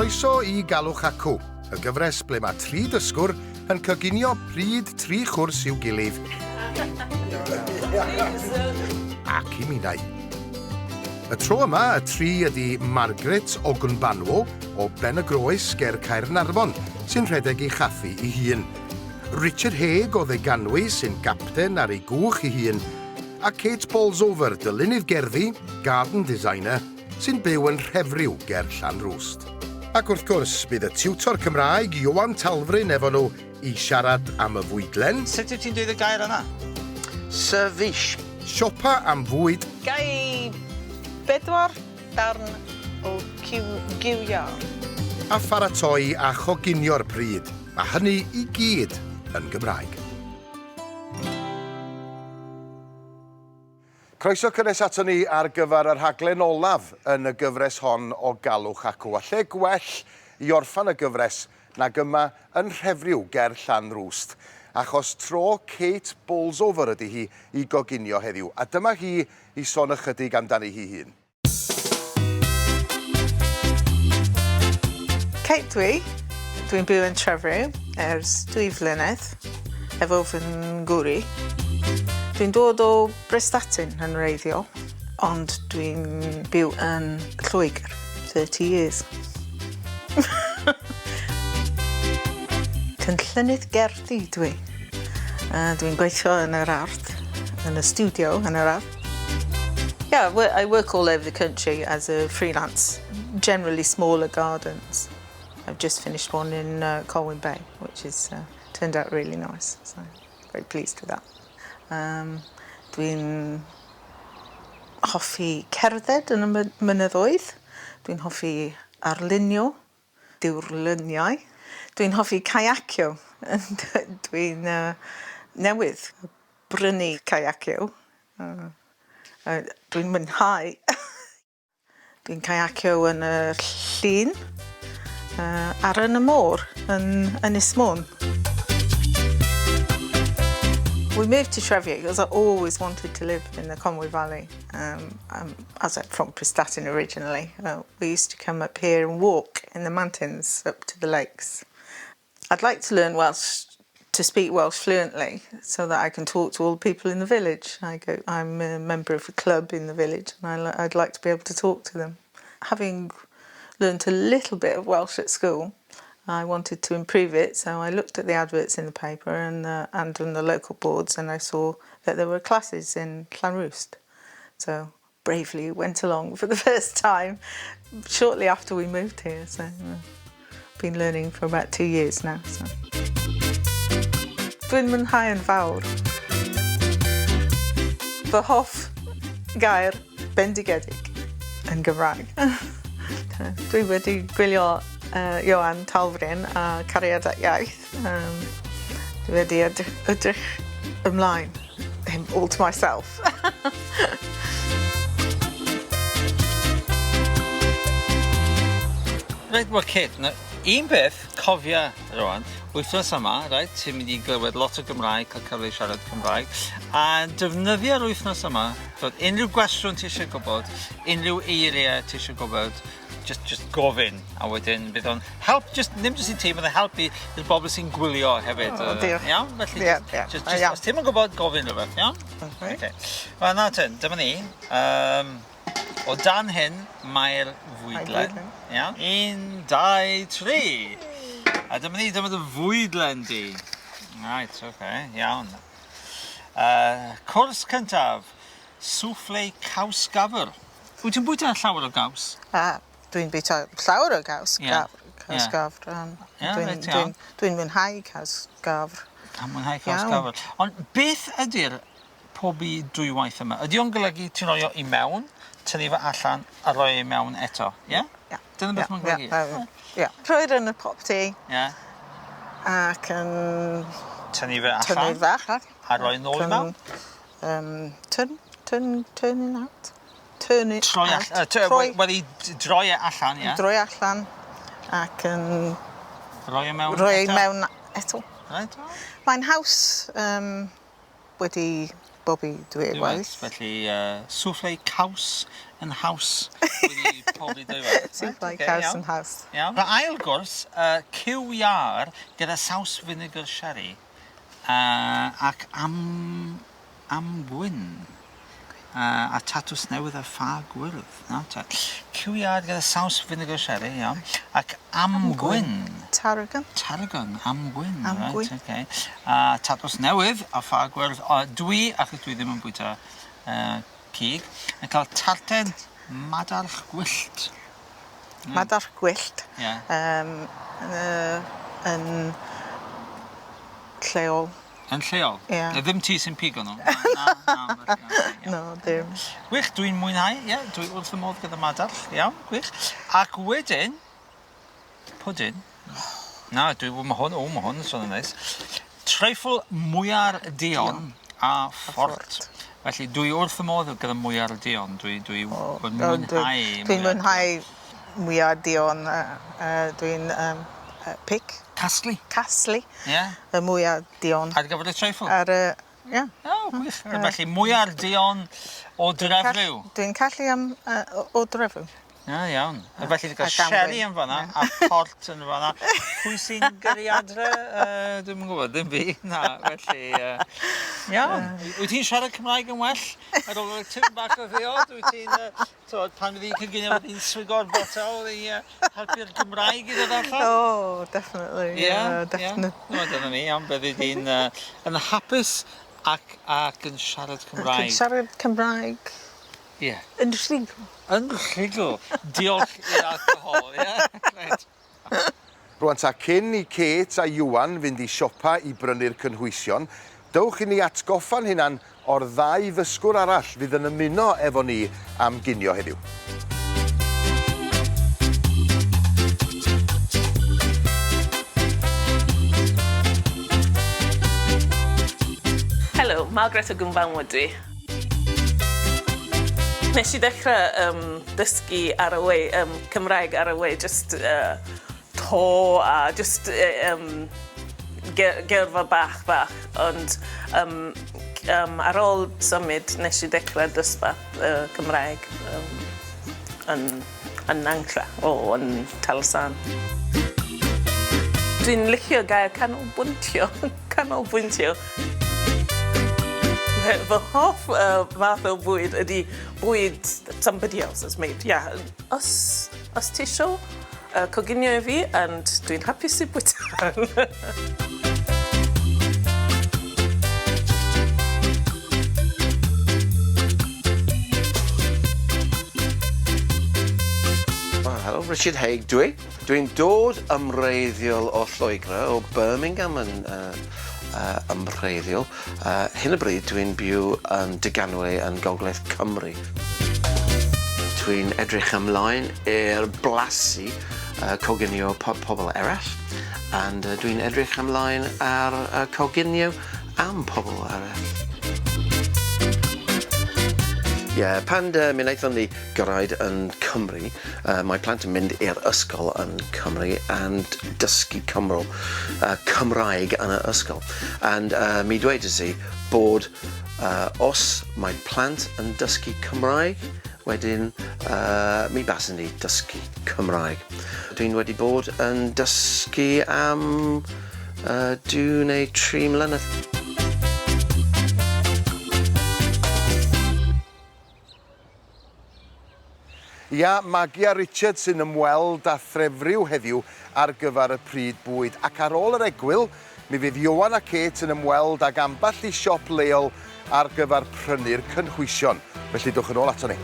Croeso I Galwch Acw, y gyfres ble mae 3 dysgwr yn coginio pryd 3 chwrs i'w gilydd ac I minnau. Y tro yma, y 3 ydy Margaret o Gnbanwo o Ben y Groes ger Caernarfon sy'n rhedeg ei chaffi ei hun. Richard Haig o Ddeganwy sy'n gapten ar ei gwch ei hun a Kate Bolsover, dylunydd gerddi, garden designer, sy'n byw yn Rhefryw ger Llanrwst. Ac wrth gwrs, bydd y tiwtor Cymraeg Ioan Talfryn efo nhw I siarad am y fwydlen. Sut wyt ti'n dweud y gair yna? Sefyll. Siopa am fwyd. Gai 4 darn o giwio. A pharatoi a choginio'r pryd. A hynny I gyd yn Gymraeg. Croeso cynnes ato ni ar gyfer yr rhaglen olaf yn y gyfres hon o Galwch Acw. A lle gwell I orffan y gyfres nag yma yn Rhefryw ger Llanrwst. Achos tro Kate Bolsover ydy hi I goginio heddiw. A dyma hi I sôn ychydig amdani hi hun. Kate dwi'n byw yn Trefryw ers 2 flynedd, efo fy ngwri. Dwi'n dod o Prestatyn yn reiddiol, ond dwi'n byw yn Lloegr, 30 years. Cynllunydd gerddi dwi. Dwi'n gweithio yn yr ardd, yn y studio yn yr ardd. Yeah, I work all over the country as a freelance, generally smaller gardens. I've just finished one in Colwyn Bay, which has turned out really nice, so very pleased with that. Dwi'n hoffi cerdded yn y mynyddoedd. Dwi'n hoffi arlunio, diwrluniau. Dwi'n hoffi kayacio. Dwi'n newydd brynu kayacio. Dwi'n mwynhau. Dwi'n kayacio yn y llun ar yn y môr yn Ynys Môn. We moved to Trefryw because I always wanted to live in the Conwy Valley. As I'm from Prestatyn originally, we used to come up here and walk in the mountains up to the lakes. I'd like to learn Welsh, to speak Welsh fluently, so that I can talk to all the people in the village. I'm a member of a club in the village, and I'd like to be able to talk to them. Having learned a little bit of Welsh at school, I wanted to improve it, so I looked at the adverts in the paper and on the local boards, and I saw that there were classes in Llanrwst. So bravely went along for the first time shortly after we moved here. So I've been learning for about 2 years now. So. Dwi'n mwynhau yn fawr. Fy hoff gair bendigedig yn Gymraeg. Dwi wedi gwylio Ioan Talfryn a Cariad at Iaith. Dwi wedi edrych ymlaen, him all to myself. Right, well, Kate, un beth cofia rwan, wythnos yma, right, ti'n mynd I glywed lot o Gymraeg, cael cyfle I siarad Cymraeg, a defnyddio'r wythnos yma, dod unrhyw gwestiwn ti eisiau gwybod, unrhyw eiriau ti eisiau gwybod, just gofyn, a wedyn bydd o'n help, ddim jyst I ti, bydd o'n helpu i'r bobl sy'n gwylio hefyd. Diolch. Iawn? Felly, Ie. os ti'n mynd gwybod, gofyn rhywbeth, iawn? Okay. Wel, na ten, dyma ni. O dan hyn, mae'r fwydlen. Iawn? 1, 2, 3. A dyma ni, dyma dy fwydlen di. Right, okay, iawn. Cwrs cyntaf, swffle caws gafr. Wyt ti'n bwyta llawer o gaws? Dwi'n bwyta llawer o gaws gafr. Dwi'n mwynhau caws gafr. Mwynhau caws gafr. Ond beth ydy'r pobi dwywaith yma? Ydy o'n golygu ti'n rhoi o I mewn, tynnu fe allan a rhoi I mewn eto? Ie? Dyna beth mae'n golygu? Ie. Rhoi'r yn y popty. Ie. Ac yn... Tynnu fe allan? Tynnu fe allan. A rhoi nôl I mewn? Turning out. Turn it out. Wedi droi e allan, ie? Droi allan ac yn... Rhoi e mewn eto? Rhoi mewn eto. Right. Mae'n haws wedi Bobby dwi waith. Felly, swffle caws yn haws. Wedi pobl dweud. Souffle caws yn haws. Iawn. Fy ail gwrs, cyw iar gyda saws vinegar sherry ac amgwyn. A tatws newydd a ffa gwyrdd. Cyw iar gyda saws vinegar sherry, iawn. Ac amgwyn. Tarragon. Tarragon, amgwyn. Amgwyn. Right, okay. A tatws newydd a ffa gwyrdd. Dwi, achos dwi ddim yn bwyta cig, yn cael tarten madarch gwyllt. Madarch gwyllt. Ie. Yn lleol. Yn lleol? Ie. Ddim ti sy'n pigo nhw? No, ddim. Gwych, dwi'n mwynhau, ie, dwi wrth y modd gyda madarch, iawn, gwych. Ac wedyn, pwdyn. Na, ma hwn yn sôn yn neis. Treifl mwyar dion a ffort. Felly, dwi wrth y modd gyda mwyar dion. Dwi'n mwynhau. Dwi'n mwynhau mwyar dion. Dwi'n pic. Casglu? Casglu. Ie. Y mwyar dion. Ar gyfer y treifl? Ie. O, gwych. Felly, mwyar dion o drefryw. Dwi'n callu am o drefryw. Iawn. Felly, gael sherry yn fanna, a port yn fanna. Pwy sy'n gyrru adre? Dwi'n gwybod, ddim fi. Na, felly, iawn. Wyt ti'n siarad Cymraeg yn well? Ar ôl y tym bach o ddiod? Wyt ti'n, pan fydd i'n coginio fydd i'n swigo'r botel i helpu'r Gymraeg i ddod allan? Oh, definitely. Yeah, definitely. No, dyna ni, iawn. Byddi di'n yn hapus ac yn siarad Cymraeg. Ac yn siarad Cymraeg. Ie. Yn rhigl. Yn rhigl. Diolch i'r alcohol, ie? Rwan ta cyn i Kate a Ioan fynd i siopa i brynu'r cynhwysion, dewch i ni atgoffa'n hunan o'r ddau ddysgwr arall fydd yn ymuno efo ni am ginio heddiw. Helo, Gareth o dwi. Nes I dechrau dysgu ar y wei, Cymraeg ar y wei, just to a just geirfa bach. Ond ar ôl symud, nes I dechrau dysbeth Cymraeg yn Ancra, yn Talfryn. Dwi'n licio gair canolbwyntio. Fy hoff fath o bwyd ydy bwyd somebody else has made. Yeah, os ti isio coginio I fi, and dwi'n hapus I bwyta. Helo, Richard Haig dwi. Dwi'n dod ymreiddiol o Lloegr, o Birmingham yn ymreiddiol. Hyn y bryd dwi'n byw yn Dyganwy yn Gogledd Cymru. Dwi'n edrych ymlaen i'r blasu coginio pobl eraill, and dwi'n edrych ymlaen ar coginio am pobl eraill. Pan mi wnaethon ni gyrraedd yn Cymru, mae plant yn mynd i'r ysgol yn Cymru and dysgu Cymraeg yn y ysgol. And mi dweud i bod os mae plant yn dysgu Cymraeg, wedyn mi basen ni dysgu Cymraeg. Dwi'n wedi bod yn dysgu am 2 neu 3 mlynedd. Ia, Maggie a Richard sy'n ymweld â threfryw heddiw ar gyfer y pryd bwyd. Ac ar ôl yr egwyl, mi fydd Ioan a Kate yn ymweld ag ambell I siop leol ar gyfer prynu'r cynhwysion. Felly dwch yn ôl ato ni.